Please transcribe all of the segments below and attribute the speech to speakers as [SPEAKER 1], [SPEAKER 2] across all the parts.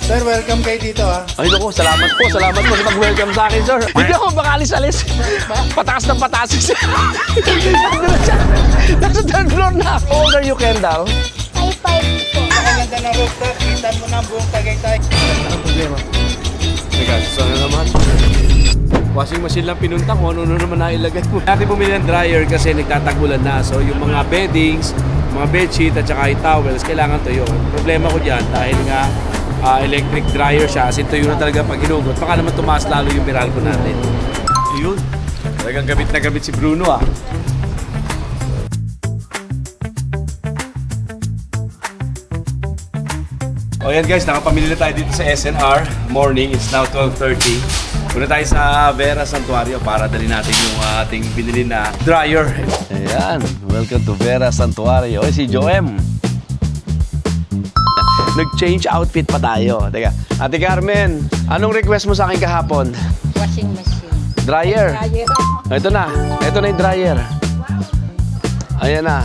[SPEAKER 1] Sir, welcome kayo dito ha.
[SPEAKER 2] Ay, naku, salamat po sa pag-welcome sa akin, sir. Hindi ako makalis-alis. Pataas ng pataas. Nandun na siya. Nasa third floor na. How old are you, Kendall?
[SPEAKER 3] Ay, 5 po.
[SPEAKER 1] Napakaganda ng rooftop. Kita mo na ang buong Tagaytay.
[SPEAKER 2] Anong problema? Teka, sana naman. Washing machine lang pinunta ko, ano naman nailagay mo. Dati bumili ng dryer kasi nagtatagulan na. So yung mga beddings, mga bedsheet at saka yung towels, kailangan tuyo. Problema ko dyan dahil nga electric dryer siya, as in tuyo na talaga pag hinugot. Baka naman tumaas lalo yung Meralco natin. Ayun, talagang gamit na gamit si Bruno ah. O yan guys, nakapamili na tayo dito sa SNR. Morning, it's now 12:30. Muna tayo sa Vera Santuario para dali natin yung ating binili na dryer. Ayan, welcome to Vera Santuario. Oy, si Joem. Nag-change outfit pa tayo. Teka, Ate Carmen, anong request mo sa akin kahapon?
[SPEAKER 3] Washing machine.
[SPEAKER 2] Dryer. Ito na yung dryer. Ayan na.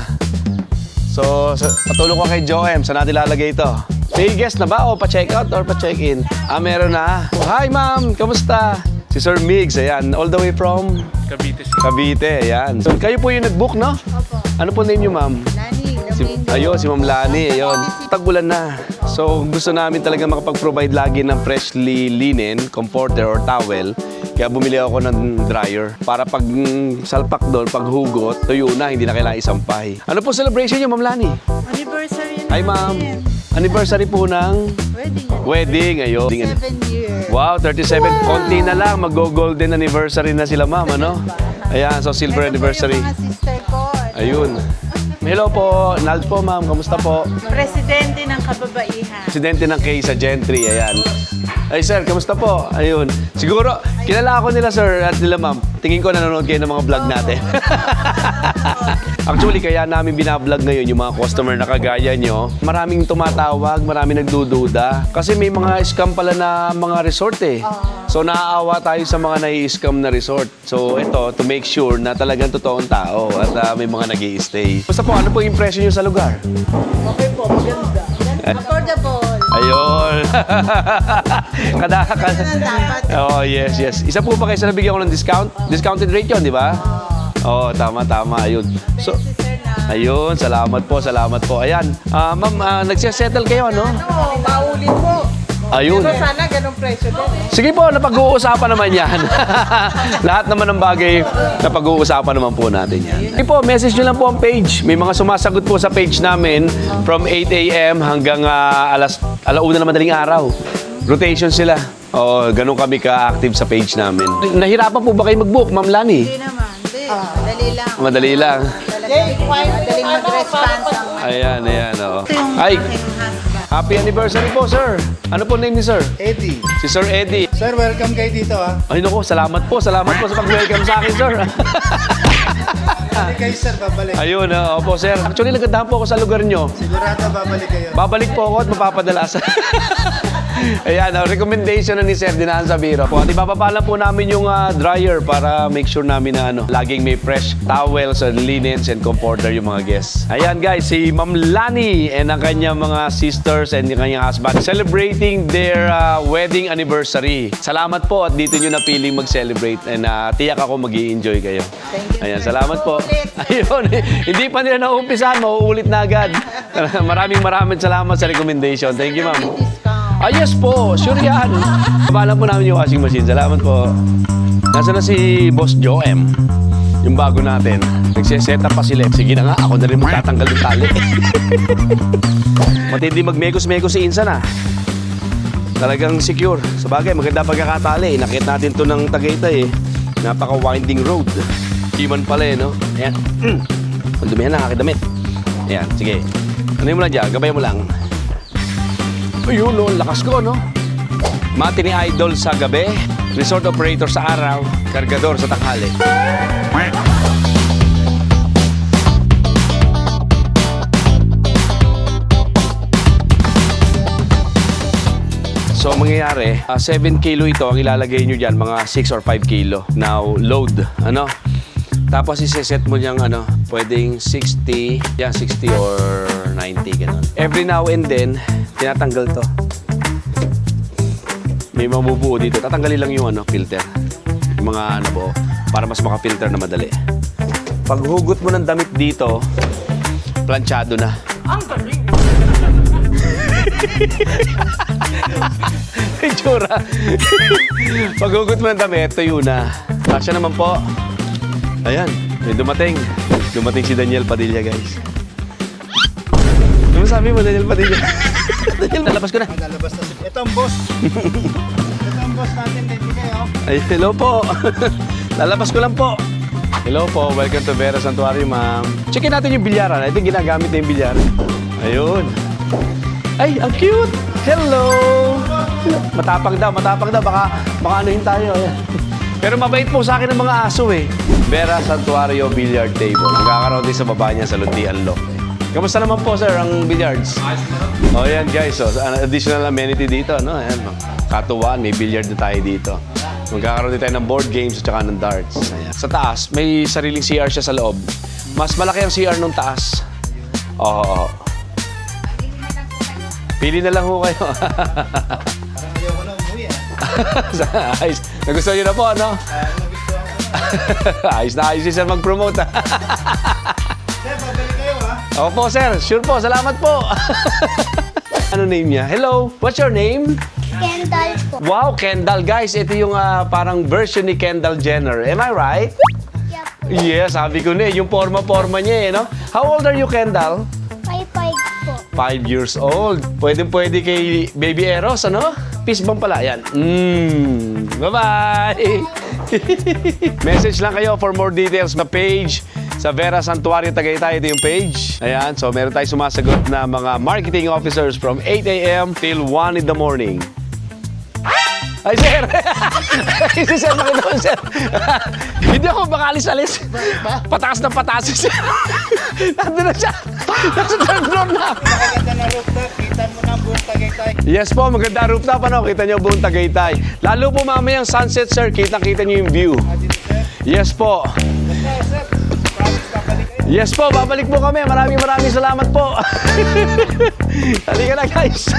[SPEAKER 2] So, patulong ko kay Joem. Saan natin lalagay ito? May guest na ba o pa-check out or pa-check-in? Meron na. Hi, ma'am! Kamusta? Si Sir Migs, ayan. All the way from? Cavite, ayan. So, kayo po yung nag-book, no?
[SPEAKER 3] Opo.
[SPEAKER 2] Ano po name niyo, ma'am?
[SPEAKER 3] Lani,
[SPEAKER 2] Ayun, si Ma'am Lani, ayun. Tag-ulan na. So, gusto namin talaga makapag-provide lagi ng freshly linen, comforter or towel. Kaya bumili ako ng dryer para pag salpak doon, pag hugot, tuyo na, hindi na kailangan isampay. Ano po celebration niyo, Ma'am Lani?
[SPEAKER 3] Anniversary na.
[SPEAKER 2] Hi, ma'am. Anniversary po ng
[SPEAKER 3] Wedding.
[SPEAKER 2] ayun.
[SPEAKER 3] 7 years.
[SPEAKER 2] Wow, 37. Konti na lang. Mag-golden anniversary na sila, ma'am, ano? Ayan, so silver anniversary.
[SPEAKER 3] Ito po yung mga sister ko.
[SPEAKER 2] Ayun. Hello po. Nald po, ma'am. Kamusta po?
[SPEAKER 3] Presidente ng kababaihan.
[SPEAKER 2] Presidente ng Kaysa Gentry, ayan. Ay, sir, kamusta po? Ayun. Siguro, kilala ako nila, sir, at nila, ma'am. Tingin ko nanonood kayo ng mga vlog natin. Actually, kaya namin binablog ngayon yung mga customer na kagaya nyo. Maraming tumatawag, maraming nagdududa. Kasi may mga scam pala na mga resort eh. So, naaawa tayo sa mga nai-scam na resort. So, ito, to make sure na talagang totoong tao at may mga nag-i-stay. Basta po, ano po yung impression nyo sa lugar?
[SPEAKER 3] Okay po, maganda. Affordable.
[SPEAKER 2] Ayun.
[SPEAKER 3] Dapat.
[SPEAKER 2] Oh, yes. Isa po ba kayo sa nabigyan ko ng discount? Discounted rate yun, di ba? Oo, tama. Ayun. So, ayun, salamat po. Ayan. Ma'am, nagsisettle kayo, ano?
[SPEAKER 3] Maulit po.
[SPEAKER 2] Ayun.
[SPEAKER 3] Pero sana ganong presyo din.
[SPEAKER 2] Sige po, napag-uusapan naman yan. Lahat naman ng bagay, napag-uusapan naman po natin yan. Sige po, message nyo lang po ang page. May mga sumasagot po sa page namin from 8 a.m. hanggang alauna na madaling araw. Rotation sila. Oo, ganun kami ka-active sa page namin. Nahirapan po ba kayo mag-book, Ma'am Lani?
[SPEAKER 3] Hindi naman. Hindi. Madali lang.
[SPEAKER 2] Madali lang.
[SPEAKER 3] Madaling mag-response.
[SPEAKER 2] Ayan, oo.
[SPEAKER 3] Ito yung
[SPEAKER 2] Ay,
[SPEAKER 3] aking husband.
[SPEAKER 2] happy anniversary po, sir. Ano po name ni sir?
[SPEAKER 1] Eddie.
[SPEAKER 2] Si Sir Eddie.
[SPEAKER 1] Sir, welcome kayo dito ha.
[SPEAKER 2] Ay, naku, salamat po sa pag-welcome sa akin, sir.
[SPEAKER 1] Hindi kayo sir, babalik.
[SPEAKER 2] Ayun, opo, sir. Actually, nagandaan po ako sa lugar nyo.
[SPEAKER 1] Sigurado babalik kayo.
[SPEAKER 2] Babalik po ako at mapapadala sa... Ayan, recommendation na ni Sir Dinaan Sabiro. Po, at ipapapalan po namin yung dryer para make sure namin na laging may fresh towels and linens and comforter yung mga guests. Ayan guys, si Ma'am Lani and ang kanyang mga sisters and yung kanyang husband celebrating their wedding anniversary. Salamat po at dito nyo napiling mag-celebrate and tiyak ako mag-i-enjoy kayo.
[SPEAKER 3] Thank you.
[SPEAKER 2] Ayan, salamat po. Ayun, hindi pa nila nauumpisahan, mauulit na agad. Maraming salamat sa recommendation. Thank you, ma'am. Yes po, sure yan. Babalan po namin yung washing machine. Salamat po. Nasa na si Boss Joem, yung bago natin. Nagsiset up pa sila. Sige na nga, ako na rin magtatanggal ng tali. Matindi magmekos-mekos si Insan ah. Talagang secure. Sabagay, maganda pagkakatali. Nakit natin to ng Tagaytay eh. Napaka-winding road. Himan pala eh, no? Ayan. Pandumihan lang, aking damit. Ayan, sige. Ano mo lang dyan? Gabay mo lang. Ayun, no, lakas ko, no? Matini idol sa gabi, resort operator sa araw, kargador sa tanghali. So, mangyayari, 7 kilo ito, ang ilalagay nyo dyan, mga 6 or 5 kilo. Now, load, ano? Tapos, iseset mo niyang, pwedeng 60, 60 or 90, ganun. Every now and then, tinatanggal to. may mabubuo dito. Tatanggalin lang yung filter. Yung mga nabuo. Para mas makapilter na madali. Pag hugot mo ng damit dito, planchado na. Ang galing! Itsura. Pag hugot mo ng damit, tuyo na. Kasya naman po. Ayan, may dumating. Dumating si Daniel Padilla, guys. Ano sabi mo, Daniel Padilla? Daniel, nalabas ko na.
[SPEAKER 1] Lalabas na si... Ito ang boss. Ito ang boss natin. Hindi kayo.
[SPEAKER 2] Ay, hello po. Lalabas ko lang po. Hello po, welcome to Vera Santuario, ma'am. Checkin natin yung bilyaran. Ito yung ginagamit na yung bilyaran. Ayun. Ay, ang cute! Hello! Matapang daw. Baka anuhin tayo. Ayan. Pero mabait po sa akin ng mga aso eh. Vera Santuario Billiard Table. Magkakaroon din sa baba niya sa Luntian Lock. Kamusta naman po, sir, ang billiards? Oh, yan guys. So, additional amenity dito, no? Ayan, katuwaan, may billiard na tayo dito. Magkakaroon din tayo ng board games at saka ng darts. Ayan. Sa taas, may sariling CR siya sa loob. Mas malaki ang CR nung taas. Oo. Pili na lang ho kayo.
[SPEAKER 1] Parang ayaw ko na umuwi
[SPEAKER 2] Ayos. Nagustuhan nyo na po, ano? Ayos na ayos si sir mag-promote.
[SPEAKER 1] Sir, babalik kayo ha.
[SPEAKER 2] Ako po, sir. Sure po. Salamat po. Ano name niya? Hello. What's your name?
[SPEAKER 4] Kendall po.
[SPEAKER 2] Wow, Kendall. Guys, ito yung parang version ni Kendall Jenner. Am I right?
[SPEAKER 4] Yeah po.
[SPEAKER 2] Yes, sabi ko na eh. Yung forma-forma niya eh, no? How old are you, Kendall?
[SPEAKER 4] 5'5 po.
[SPEAKER 2] 5 years old. Pwede kay Baby Eros, ano? Peace bomb pala. Yan. Bye-bye! Message lang kayo for more details na page sa Vera Santuario Tagaytay. Ito yung page. Ayan. So, meron tayo sumasagot na mga marketing officers from 8 a.m. till 1 in the morning. Ay, sir! Ay, si sir, makita sir. Hindi ako makalis-alis. Pataas na pataas si sir. Nandun na siya. Nasa third floor na.
[SPEAKER 1] Nakaganda na rooftop. Kita mo na ang buong Tagaytay.
[SPEAKER 2] Yes po, maganda rooftop. Ano? Kita niyo buong Tagaytay. Lalo po mamayang sunset, sir. Kitang-kita niyo yung view.
[SPEAKER 1] Dito, sir.
[SPEAKER 2] Yes po.
[SPEAKER 1] Basta, sir. Promise, babalik kayo.
[SPEAKER 2] Yes po, babalik po kami. Maraming salamat po. Halika na, guys.